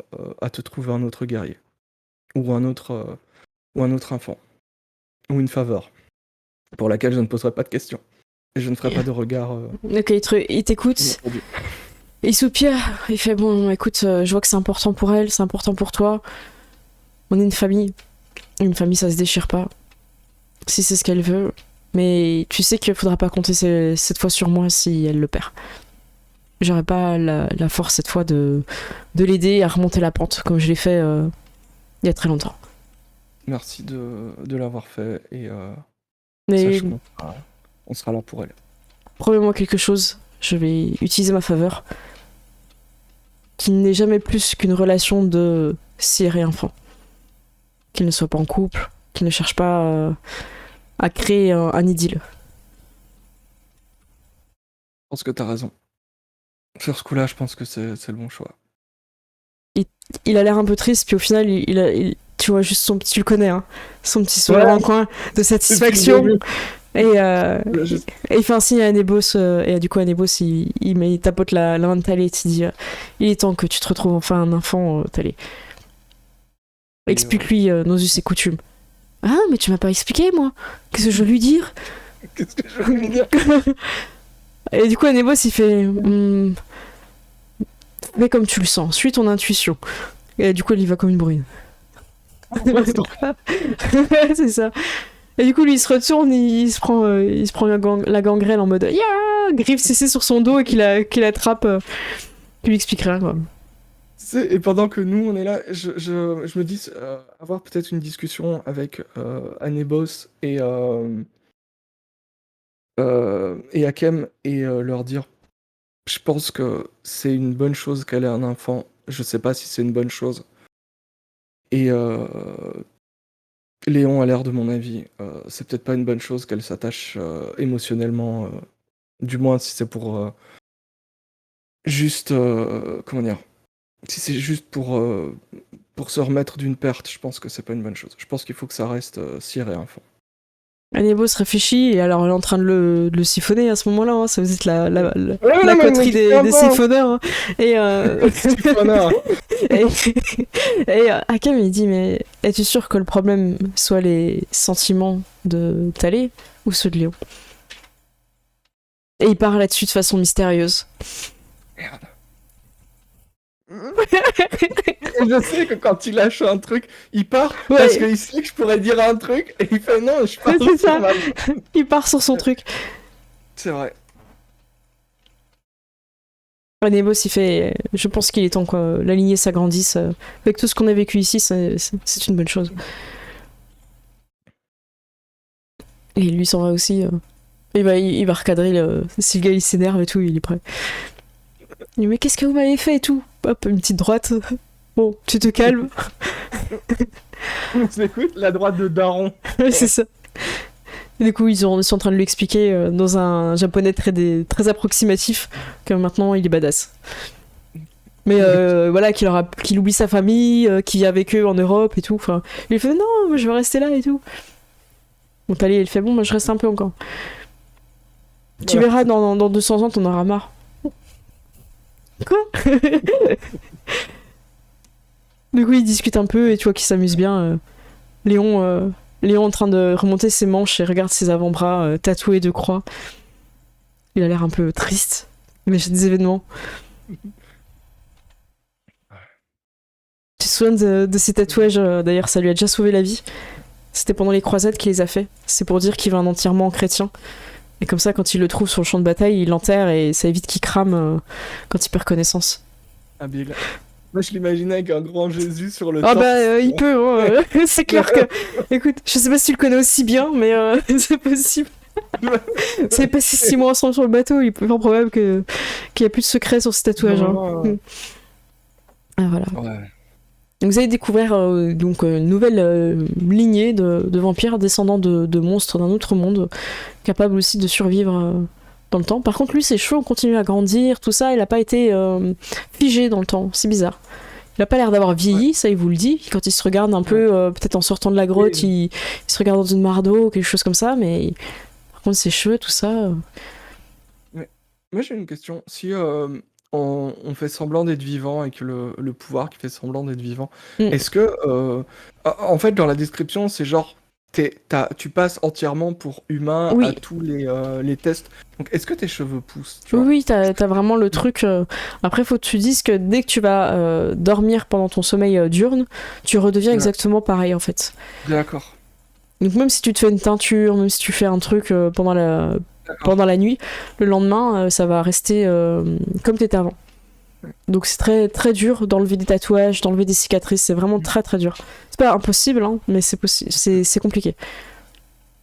te trouver un autre guerrier. Ou un autre enfant. Ou une faveur. Pour laquelle je ne poserai pas de questions. Et je ne ferai pas de regard. Ok, il t'écoute. Il soupire. Il fait, bon, écoute, je vois que c'est important pour elle, c'est important pour toi. On est une famille. Une famille, ça se déchire pas. Si c'est ce qu'elle veut. Mais tu sais qu'il faudra pas compter cette fois sur moi si elle le perd. J'aurai pas la force cette fois de l'aider à remonter la pente, comme je l'ai fait il y a très longtemps. Merci de l'avoir fait et mais sache qu'on sera là pour elle. Promets-moi quelque chose, je vais utiliser ma faveur. Qu'il n'est jamais plus qu'une relation de sire et enfant. qu'ils ne soient pas en couple, qu'ils ne cherchent pas à créer un idylle. Je pense que t'as raison. Sur ce coup-là, je pense que c'est le bon choix. Il a l'air un peu triste, puis au final, tu vois juste tu le connais, hein, son petit sourire en coin de satisfaction. Et il fait un signe à Anébos, et du coup, Anébos, il tapote la main de Thalé, et il dit il est temps que tu te retrouves enfin un enfant, Thalé. Explique-lui nos us et coutumes. Ah, mais tu m'as pas expliqué, moi. Qu'est-ce que je veux lui dire? Qu'est-ce que je veux lui dire? Et du coup, Anébos, il fait fais comme tu le sens, suis ton intuition. Et du coup, il y va comme une brune. C'est ça. Et du coup, lui, il se retourne, il se prend la gangrèle en mode griffe CC sur son dos et qu'il attrape, qu'il lui explique rien, quoi. Et pendant que nous, on est là, je me dis avoir peut-être une discussion avec Anébos et Hakem et leur dire je pense que c'est une bonne chose qu'elle ait un enfant. Je sais pas si c'est une bonne chose. Et Léon a l'air de mon avis. C'est peut-être pas une bonne chose qu'elle s'attache émotionnellement. Du moins si c'est pour juste... comment dire? Si c'est juste pour se remettre d'une perte, je pense que c'est pas une bonne chose. Je pense qu'il faut que ça reste cire et enfant. Anébos réfléchit, et alors elle est en train de le siphonner à ce moment-là, hein. Ça vous êtes la coterie des siphonneurs. Hein. Et Hakem, il dit, mais es-tu sûr que le problème soit les sentiments de Thalé ou ceux de Léon? Et il part là-dessus de façon mystérieuse. Merde. Et je sais que quand il lâche un truc, il part parce qu'il sait que je pourrais dire un truc et il fait non, je pars sur ça. Il part sur son truc. C'est vrai. Anébos, il fait je pense qu'il est temps que la lignée s'agrandisse. Avec tout ce qu'on a vécu ici, c'est une bonne chose. Et lui s'en va aussi. Il va recadrer si le gars il s'énerve et tout, il est prêt. Il dit, mais qu'est-ce que vous m'avez fait et tout? Hop, une petite droite. Bon, tu te calmes. On s'écoute, la droite de Daron. C'est ça. Et du coup, ils sont en train de lui expliquer dans un japonais très approximatif que maintenant il est badass. Mais voilà, qu'il oublie sa famille, qu'il vit avec eux en Europe et tout. Enfin, il fait non, moi, je veux rester là et tout. Bon, Thalé, il fait bon, moi je reste un peu encore. Voilà. Tu verras, dans 200 ans, t'en auras marre. Quoi? Du coup, ils discutent un peu et tu vois qu'ils s'amusent bien. Léon en train de remonter ses manches et regarde ses avant-bras tatoués de croix. Il a l'air un peu triste. Mais j'ai des événements. Tu te souviens de ces tatouages? D'ailleurs, ça lui a déjà sauvé la vie. C'était pendant les croisades qu'il les a fait. C'est pour dire qu'il va un enterrement chrétien. Et comme ça, quand il le trouve sur le champ de bataille, il l'enterre et ça évite qu'il crame quand il perd connaissance. Habile. Moi, je l'imaginais avec un grand Jésus sur le torse. Ah bah, il peut, hein. C'est clair que... Écoute, je sais pas si tu le connais aussi bien, mais c'est possible. C'est passé 6 mois ensemble sur le bateau, il peut être probable qu'il n'y a plus de secret sur ce tatouage. Hein. Ah, voilà. Ouais. Donc, vous allez découvrir une nouvelle lignée de vampires descendants de monstres d'un autre monde, capables aussi de survivre dans le temps. Par contre, lui, ses cheveux ont continué à grandir, tout ça, il n'a pas été figé dans le temps, c'est bizarre. Il n'a pas l'air d'avoir vieilli, ça il vous le dit. Quand il se regarde un peu, peut-être en sortant de la grotte, il se regarde dans une mare d'eau, quelque chose comme ça, mais par contre, ses cheveux, tout ça... Mais, moi, j'ai une question. Si on fait semblant d'être vivant et que le pouvoir qui fait semblant d'être vivant, est-ce que... en fait, dans la description, c'est genre... tu passes entièrement pour humain à tous les tests. Donc, est-ce que tes cheveux poussent, tu vois? Oui, t'as vraiment le truc. Après, faut que tu dises que dès que tu vas dormir pendant ton sommeil diurne, tu redeviens exactement pareil, en fait. D'accord. Donc, même si tu te fais une teinture, même si tu fais un truc pendant la nuit, le lendemain, ça va rester comme t'étais avant. Donc c'est très très dur d'enlever des tatouages, d'enlever des cicatrices, c'est vraiment très très dur. C'est pas impossible, hein, mais c'est compliqué.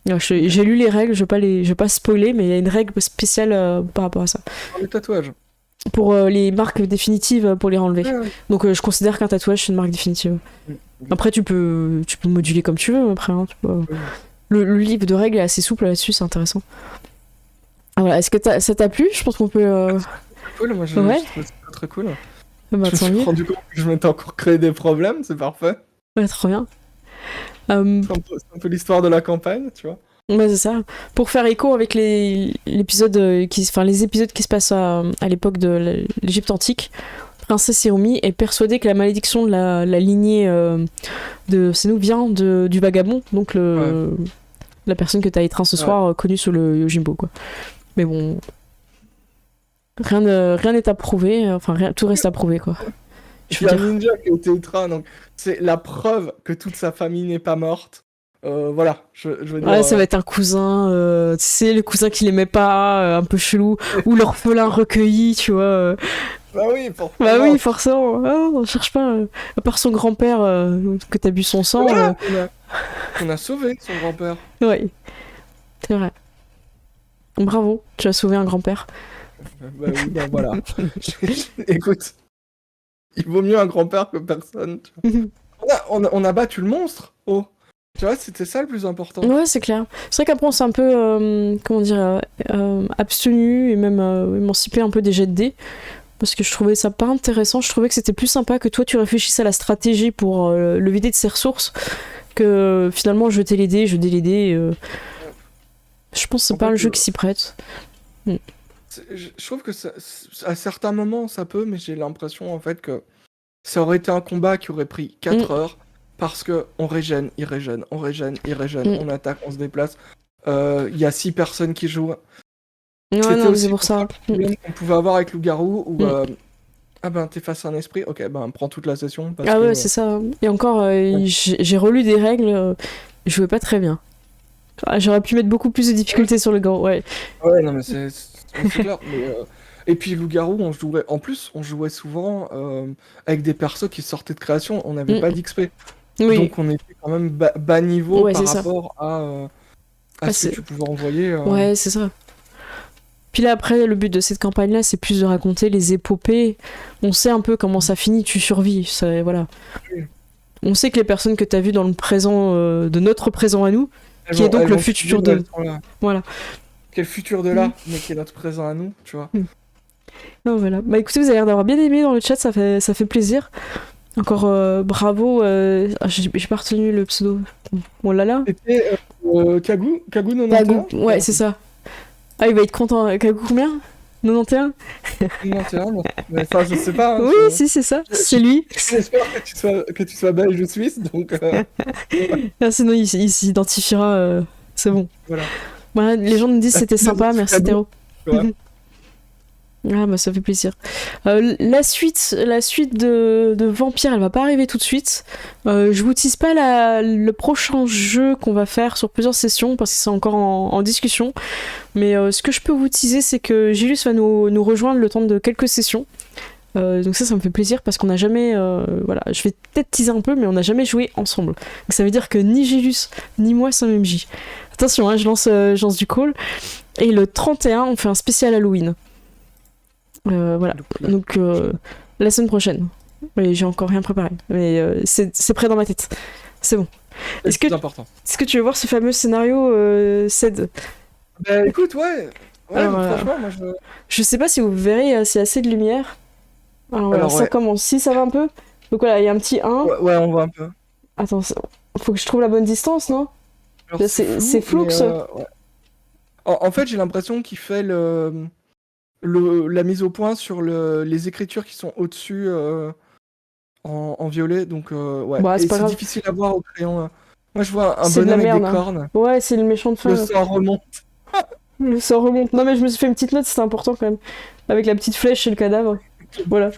J'ai lu les règles, je vais pas spoiler, mais il y a une règle spéciale par rapport à ça. Pour les tatouages. Pour les marques définitives, pour les enlever. Donc je considère qu'un tatouage c'est une marque définitive. Après, tu peux moduler comme tu veux, après. Hein, le livre de règles est assez souple là-dessus, c'est intéressant. Ah, voilà. Est-ce que ça t'a plu? Je pense qu'on peut... Cool, moi je Ouais. trouve ça très cool. Bah, Je me tant suis mieux. rendu compte que je m'étais encore créé des problèmes, c'est parfait. Ouais, trop bien. C'est un peu l'histoire de la campagne, tu vois. Ouais, c'est ça. Pour faire écho avec l'épisode les épisodes qui se passent à l'époque de l'Égypte antique, Princesse Hiromi est persuadée que la malédiction de la lignée de Sennu vient du vagabond, donc la personne que t'as étreint ce soir, connue sous le Yojimbo, quoi. Mais bon, rien n'est à prouver, enfin tout reste à prouver, quoi. Il y a un ninja qui a été étreint, donc c'est la preuve que toute sa famille n'est pas morte. Voilà, je veux dire... Ouais, ça va être un cousin, tu sais, le cousin qui l'aimait pas, un peu chelou, ou l'orphelin recueilli, tu vois. Bah oui, forcément. Bah oui, forcément. Oh, on cherche pas. À part son grand-père, que t'as bu son sang. Voilà, on a sauvé son grand-père. Ouais, c'est vrai. Bravo, tu as sauvé un grand-père. Bah oui, bah voilà. Écoute, il vaut mieux un grand-père que personne. On a battu le monstre. Oh, tu vois, c'était ça le plus important. Ouais, c'est clair. C'est vrai qu'après, on s'est un peu, comment dire, abstenu et même émancipé un peu des jets de dés. Parce que je trouvais ça pas intéressant. Je trouvais que c'était plus sympa que toi, tu réfléchisses à la stratégie pour le vider de ses ressources que finalement jeter les dés. Je pense que c'est pas un jeu qui s'y prête. Je trouve que à certains moments ça peut, mais j'ai l'impression en fait que ça aurait été un combat qui aurait pris 4 heures parce que on régène, il régène, on régène, il régène, on attaque, on se déplace. Il y a 6 personnes qui jouent. Ouais, C'était non, aussi c'est pour ça. le problème qu'on pouvait avoir avec Loup-Garou où ah ben t'es face à un esprit, ok, ben prends toute la session. Parce Ah que, ouais, c'est ça. Et encore, j'ai relu des règles, je jouais pas très bien. J'aurais pu mettre beaucoup plus de difficultés sur le gant, ouais. Ouais, non mais c'est clair. Mais, et puis Loup-Garou, on jouait souvent avec des persos qui sortaient de création, on n'avait pas d'XP. Oui. Donc on était quand même bas niveau Ouais, par c'est ça. rapport à ce que tu pouvais envoyer. Ouais, c'est ça. Puis là, après, le but de cette campagne-là, c'est plus de raconter les épopées. On sait un peu comment ça finit, tu survis. Voilà. Oui. On sait que les personnes que t'as vues dans le présent, de notre présent à nous, qui est donc le futur de... Voilà. Quel futur de là, mais qui est notre présent à nous, tu vois. Oh, voilà. Bah écoutez, vous avez l'air d'avoir bien aimé dans le chat, ça fait plaisir. Encore bravo, j'ai pas retenu le pseudo. Oh là là. C'était Kagou 91. Kagou, ouais, c'est ça. Ah, il va être content. Kagou combien? 91? 91, mais enfin, je sais pas. Hein, oui, si, c'est ça, c'est lui. J'espère que tu sois belge ou suisse, donc... Ah, sinon, il s'identifiera, c'est bon. Voilà, les gens nous disent c'était sympa, merci Théo. Ah bah ça fait plaisir. La suite de Vampire, elle va pas arriver tout de suite. Je vous tease pas le prochain jeu qu'on va faire sur plusieurs sessions parce que c'est encore en discussion. Mais ce que je peux vous teaser, c'est que Gilus va nous rejoindre le temps de quelques sessions. Donc ça me fait plaisir parce qu'on n'a jamais... voilà, je vais peut-être teaser un peu, mais on n'a jamais joué ensemble. Donc ça veut dire que ni Gilus ni moi sommes MJ. Attention, hein, je lance du call. Et le 31, on fait un spécial Halloween. Voilà, donc la semaine prochaine. Oui, j'ai encore rien préparé, mais c'est prêt dans ma tête. C'est bon. Est-ce que tu veux voir ce fameux scénario CED? Bah écoute, ouais. Alors, franchement, moi je sais pas si vous verrez, s'il y a assez de lumière. Alors voilà, ça commence. Si ça va un peu. Donc voilà, il y a un petit 1. Ouais, on voit un peu. Attends, faut que je trouve la bonne distance, non? C'est flou que ça. Ouais. En fait, j'ai l'impression qu'il fait la mise au point sur les écritures qui sont au-dessus en violet, donc ouais. Bah, c'est difficile à voir au crayon. Moi, je vois un bonhomme avec des cornes. Ouais, c'est le méchant de fin. Le sang remonte. Le sang remonte. Non, mais je me suis fait une petite note, c'était important quand même. Avec la petite flèche et le cadavre. Voilà.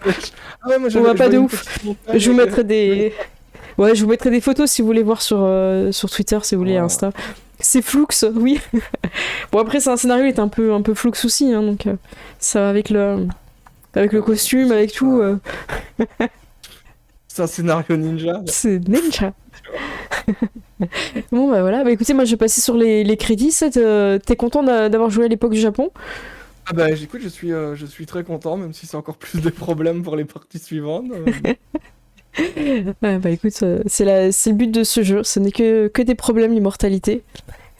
Ah ouais, moi, on va pas de ouf. Je vous mettrai des... Ouais, je vous mettrai des photos si vous voulez voir sur Twitter, si vous voulez, Insta. C'est Flux, oui. Bon, après, c'est un scénario, il est un peu Flux aussi, hein, donc ça va avec le costume, avec tout. C'est un scénario ninja. C'est ninja. Bon, bah voilà. Bah écoutez, moi, je vais passer sur les crédits. T'es content d'avoir joué à l'époque du Japon? Ah bah écoute, je suis très content, même si c'est encore plus de problèmes pour les parties suivantes. Ouais, bah écoute, c'est le but de ce jeu, ce n'est que des problèmes, l'immortalité.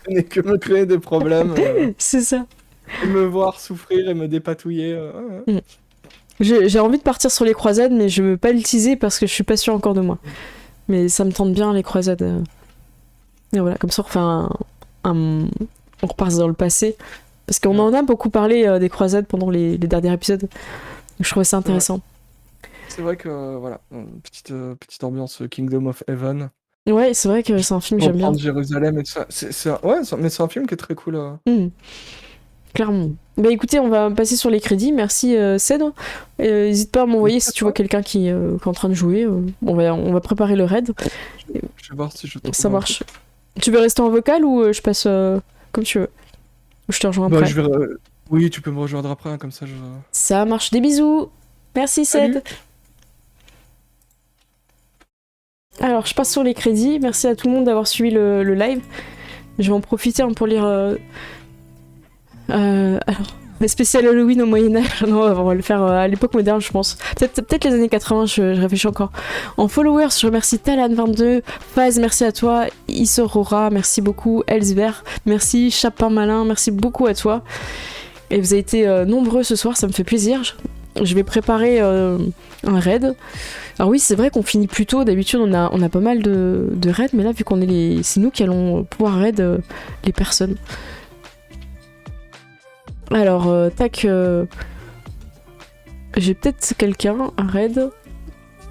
Ce n'est que me créer des problèmes, C'est ça. et me voir souffrir et me dépatouiller. Ouais. J'ai envie de partir sur les croisades, mais je veux pas le teaser parce que je suis pas sûre encore de moi. Mais ça me tente bien les croisades. Et voilà, comme ça on refait on repasse dans le passé. Parce qu'on en a beaucoup parlé des croisades pendant les derniers épisodes. Donc je trouvais ça intéressant. C'est vrai que voilà, petite ambiance Kingdom of Heaven. Ouais, c'est vrai que c'est un film que j'aime bien. Jérusalem et tout ça. Mais c'est un film qui est très cool. Clairement. Bah écoutez, on va passer sur les crédits. Merci Cèdre. N'hésite pas à m'envoyer si tu vois quelqu'un qui est en train de jouer. On va préparer le raid. Je vais voir si je trouve. Ça marche. Tu veux rester en vocal ou je passe comme tu veux? Ou je te rejoins après. Oui, tu peux me rejoindre après, hein, comme ça je... Ça marche. Des bisous. Merci Ced. Alors, je passe sur les crédits. Merci à tout le monde d'avoir suivi le live. Je vais en profiter pour lire... alors, le spécial Halloween au Moyen-Âge. Non, on va le faire à l'époque moderne, je pense. Peut-être les années 80, je réfléchis encore. En followers, je remercie Talan22, Faz, merci à toi. Isorora, merci beaucoup. Elsver, merci. Chapin Malin, merci beaucoup à toi. Et vous avez été nombreux ce soir, ça me fait plaisir. Je vais préparer un raid. Alors oui, c'est vrai qu'on finit plus tôt. D'habitude, on a pas mal de raids, mais là, vu qu'on est c'est nous qui allons pouvoir raid les personnes. Alors, tac. J'ai peut-être quelqu'un, un raid.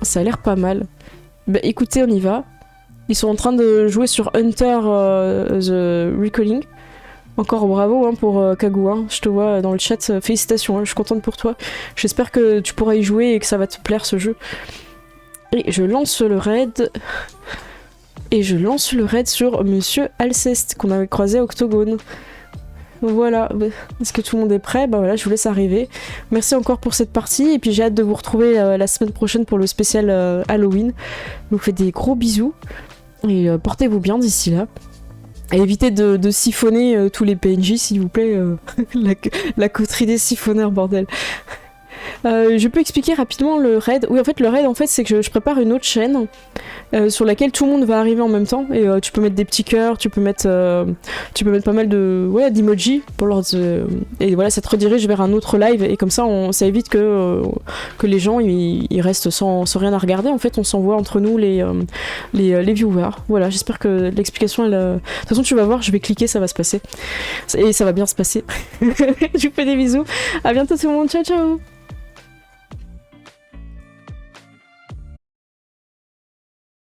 Ça a l'air pas mal. Bah écoutez, on y va. Ils sont en train de jouer sur Hunter The Recalling. Encore bravo hein, pour Kagou, hein. Je te vois dans le chat, félicitations, hein, je suis contente pour toi. J'espère que tu pourras y jouer et que ça va te plaire ce jeu. Et je lance le raid. Et je lance le raid sur Monsieur Alceste, qu'on avait croisé à Octogone. Voilà, est-ce que tout le monde est prêt? Bah voilà, je vous laisse arriver. Merci encore pour cette partie, et puis j'ai hâte de vous retrouver la semaine prochaine pour le spécial Halloween. Je vous fais des gros bisous, et portez-vous bien d'ici là. Et évitez de siphonner tous les PNJ, s'il vous plaît. La coterie des siphonneurs, bordel. Je peux expliquer rapidement le raid. Oui, en fait, le raid, c'est que je prépare une autre chaîne sur laquelle tout le monde va arriver en même temps. Et tu peux mettre des petits cœurs, tu peux mettre pas mal d'emojis pour leur et voilà, ça te redirige vers un autre live. Et comme ça, ça évite que les gens ils restent sans rien à regarder. En fait, on s'envoie entre nous les viewers. Voilà, j'espère que l'explication de toute façon, tu vas voir, je vais cliquer, ça va se passer. Et ça va bien se passer. Je vous fais des bisous. À bientôt tout le monde. Ciao, ciao.